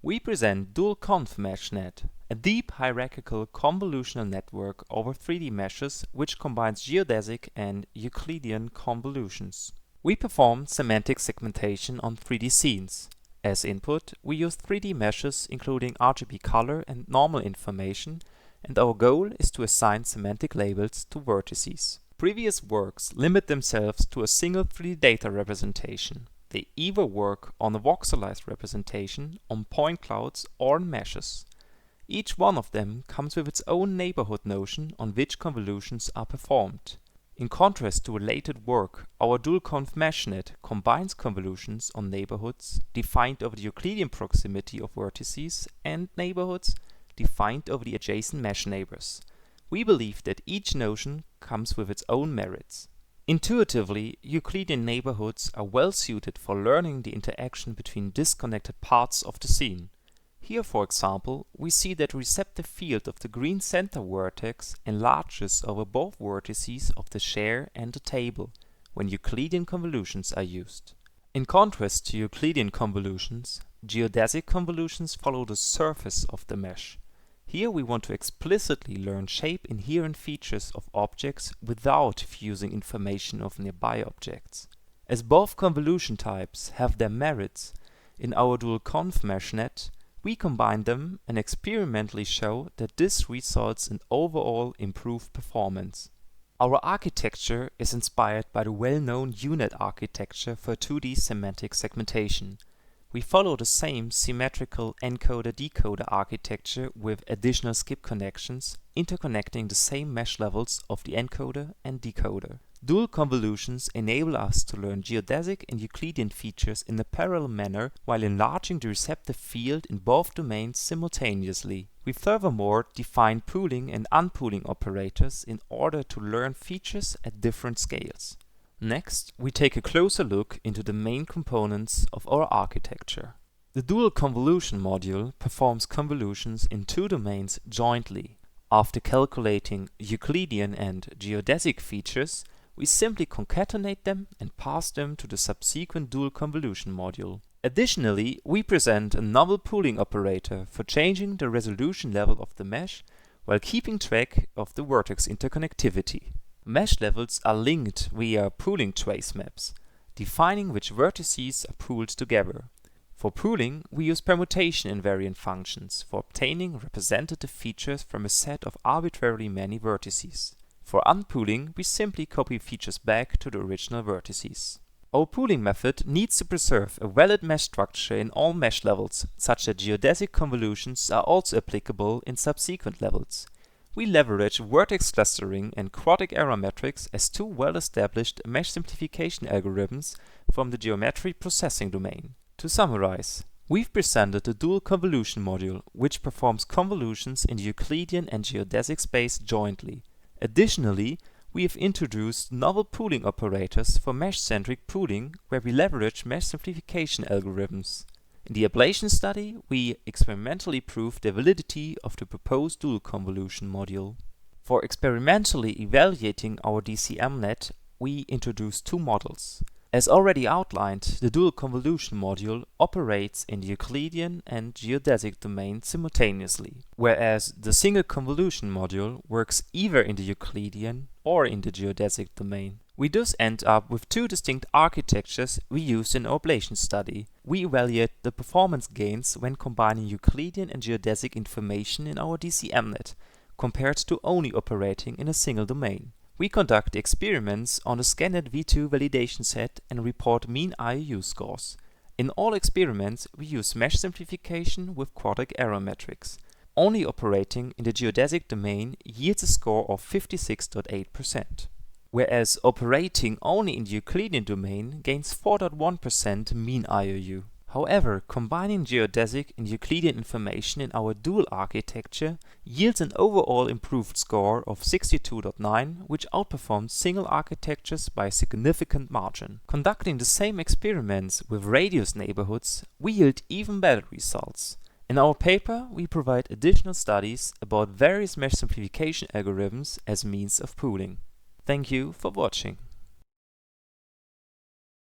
We present DualConvMesh-Net, a deep hierarchical convolutional network over 3D meshes which combines geodesic and Euclidean convolutions. We perform semantic segmentation on 3D scenes. As input, we use 3D meshes including RGB color and normal information, and our goal is to assign semantic labels to vertices. Previous works limit themselves to a single 3D data representation. They either work on a voxelized representation, on point clouds, or on meshes. Each one of them comes with its own neighborhood notion on which convolutions are performed. In contrast to related work, our DualConvMesh-Net combines convolutions on neighborhoods defined over the Euclidean proximity of vertices and neighborhoods defined over the adjacent mesh neighbors. We believe that each notion comes with its own merits. Intuitively, Euclidean neighborhoods are well suited for learning the interaction between disconnected parts of the scene. Here, for example, we see that the receptive field of the green center vertex enlarges over both vertices of the share and the table when Euclidean convolutions are used. In contrast to Euclidean convolutions, geodesic convolutions follow the surface of the mesh. Here we want to explicitly learn shape inherent features of objects without fusing information of nearby objects. As both convolution types have their merits, in our DualConvMesh-Net we combine them and experimentally show that this results in overall improved performance. Our architecture is inspired by the well-known U-Net architecture for 2D semantic segmentation. We follow the same symmetrical encoder-decoder architecture with additional skip connections interconnecting the same mesh levels of the encoder and decoder. Dual convolutions enable us to learn geodesic and Euclidean features in a parallel manner while enlarging the receptive field in both domains simultaneously. We furthermore define pooling and unpooling operators in order to learn features at different scales. Next, we take a closer look into the main components of our architecture. The dual convolution module performs convolutions in two domains jointly. After calculating Euclidean and geodesic features, we simply concatenate them and pass them to the subsequent dual convolution module. Additionally, we present a novel pooling operator for changing the resolution level of the mesh while keeping track of the vertex interconnectivity. Mesh levels are linked via pooling trace maps, defining which vertices are pooled together. For pooling, we use permutation invariant functions for obtaining representative features from a set of arbitrarily many vertices. For unpooling, we simply copy features back to the original vertices. Our pooling method needs to preserve a valid mesh structure in all mesh levels, such that geodesic convolutions are also applicable in subsequent levels. We leverage vertex clustering and quadratic error metrics as two well-established mesh simplification algorithms from the geometry processing domain. To summarize, we've presented the dual convolution module, which performs convolutions in the Euclidean and geodesic space jointly. Additionally, we have introduced novel pooling operators for mesh-centric pooling, where we leverage mesh simplification algorithms. In the Ablation study, we experimentally proved the validity of the proposed dual convolution module. For experimentally evaluating our DCM-Net, we introduced two models. As already outlined, the dual convolution module operates in the Euclidean and geodesic domain simultaneously, whereas the single convolution module works either in the Euclidean or in the geodesic domain. We thus end up with two distinct architectures we used in our Ablation study. We evaluate the performance gains when combining Euclidean and geodesic information in our DCM-Net, compared to only operating in a single domain. We conduct experiments on the ScanNet v2 validation set and report mean IOU scores. In all experiments, we use mesh simplification with quadratic error metrics. Only operating in the geodesic domain yields a score of 56.8%. Whereas operating only in the Euclidean domain gains 4.1% mean IOU. However, combining geodesic and Euclidean information in our dual architecture yields an overall improved score of 62.9, which outperforms single architectures by a significant margin. Conducting the same experiments with radius neighborhoods, we yield even better results. In our paper, we provide additional studies about various mesh simplification algorithms as means of pooling. Thank you for watching.